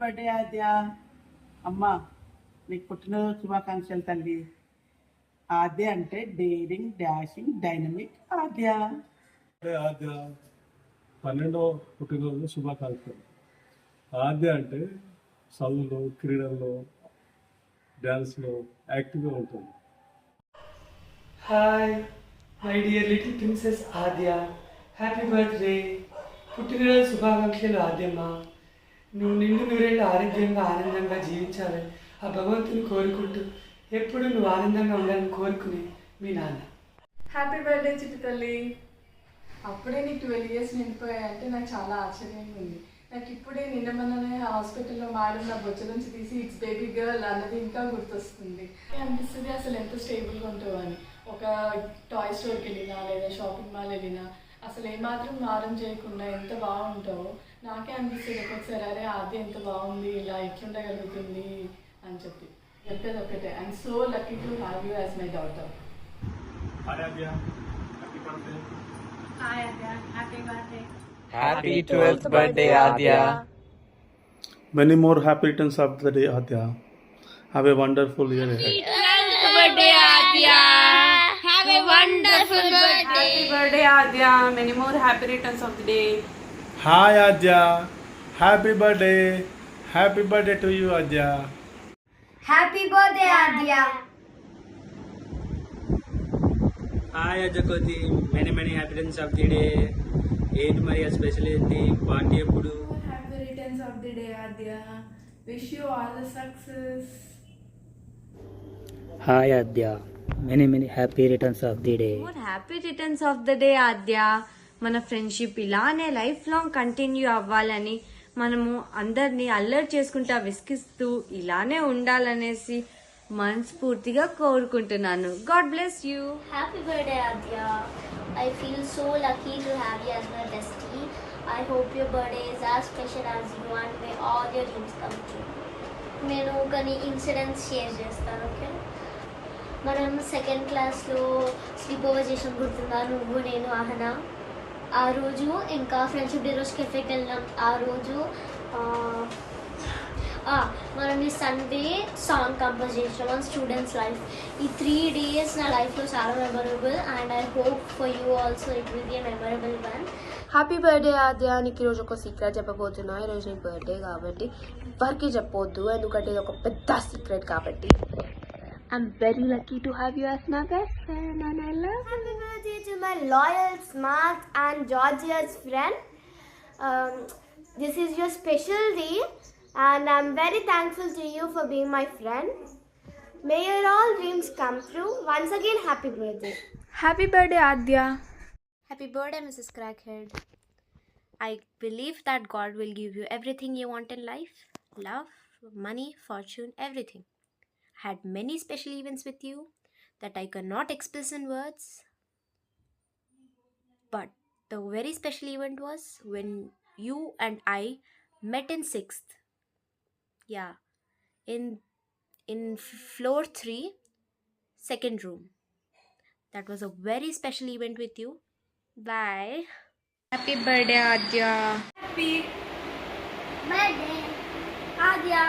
Birthday ఆద్య. అమ్మ నీకు పుట్టినరోజు శుభాకాంక్షలు తల్లి. ఆద్య అంటే డేరింగ్, డాషింగ్, డైనమిక్ ఆద్య. ఆద్య 12వ పుట్టినరోజు శుభాకాంక్షలు. ఆద్య అంటే చదువులో, క్రీడల్లో, డ్యాన్స్లో యాక్టివ్గా ఉంటుంది. Hi my dear little princess Aadya, happy birthday. పుట్టినరోజు శుభాకాంక్షలు ఆద్యమ్మ. నువ్వు నిండు నూరేళ్ళు ఆరోగ్యంగా ఆనందంగా జీవించాలని ఆ భగవంతుని కోరుకుంటూ ఎప్పుడు నువ్వు ఆనందంగా ఉండాలని కోరుకునే మీ నాన్న. హ్యాపీ బర్త్డే చిట్టు తల్లి. అప్పుడే నీకు 12 years నిండిపోయాయంటే నాకు చాలా ఆశ్చర్యంగా ఉంది. నాకు ఇప్పుడే నిన్న మొన్ననే హాస్పిటల్లో మేడం నా బొచ్చ నుంచి తీసి ఇట్స్ బేబీ గర్ల్ అన్నది ఇంకా గుర్తొస్తుంది. అనిపిస్తుంది అసలు ఎంత స్టేబుల్గా ఉంటావు అని. ఒక టాయ్ స్టోర్కి వెళ్ళినా లేదా షాపింగ్ మాల్ వెళ్ళినా అసలు ఏమాత్రం మారం చేయకుండా ఎంత బాగుంటావో నాకే అనిపిస్తుంది ఒక్కొక్కసారి. అరే ఆద్య ఎంత బాగుంది, ఇలా ఎట్లుండగలుగుతుంది అని చెప్పి. చెప్పేది ఒకటే, I'm so lucky to have you as my daughter. Happy 12th birthday, Adya. Many more happy returns of the day, Adya. Have a wonderful year ahead. Happy birthday, Adya. Have a wonderful birthday. Happy birthday, Adya. Many more happy returns of the day. Hi, Adya. Happy birthday. Happy birthday to you, Adya. Happy birthday, Adya. Hi అజకోతి, many happy returns of the day. ఏంటి మరి special ఏంటి, party ఎప్పుడు? Happy returns of the day, Adya. Wish you all the success. Hi Adya, many happy returns of the day. Happy returns of the day Adya. మన friendship ఇలానే life long continue అవ్వాలని, మనము అందరినీ అల్లరి చేసుకుంటా విసిగిస్తూ ఇలానే ఉండాలనేసి మనస్ఫూర్తిగా కోరుకుంటున్నాను. God bless you. Happy birthday, Adya. I feel so lucky to have you as my bestie. I hope your birthday is as special as you and may all your dreams come true. నేను కొన్ని incidents share చేస్తాను, okay? మనం 2nd క్లాస్లో sleep over చేసాం, గుర్తుందా? నువ్వు, నేను, ఆహనా. ఆ రోజు ఇంకా ఫ్రెండ్షిప్ డే రోజు కెఫేకి వెళ్ళాం. ఆ రోజు మనం ఈ సండే సాంగ్ కంపోజ్ చేసాం ఆన్ స్టూడెంట్స్ లైఫ్. ఈ 3 days నా లైఫ్లో చాలా memorable and I hope for you also it will be a memorable one. Happy birthday Adya. నీకు ఈరోజు ఒక సీక్రెట్ చెప్పబోతున్నా. ఈరోజు నీ బర్త్డే కాబట్టి ఎవరికి చెప్పొద్దు, ఎందుకంటే ఇది ఒక పెద్ద సీక్రెట్ కాబట్టి. I'm very lucky to have you as my best friend and I love you. Happy birthday to my loyal, smart and Georgia's friend. This is your special day and I'm very thankful to you for being my friend. May your all dreams come true. Once again, happy birthday. Happy birthday Adya. Happy birthday, Mrs. Crackhead. I believe that God will give you everything you want in life. Love, money, fortune, everything. Had many special events with you that I cannot express in words. But the very special event was when you and I met in 6th. Yeah, in floor 3, 2nd room. That was a very special event with you. Bye. Happy birthday Adya. Happy birthday, Adya.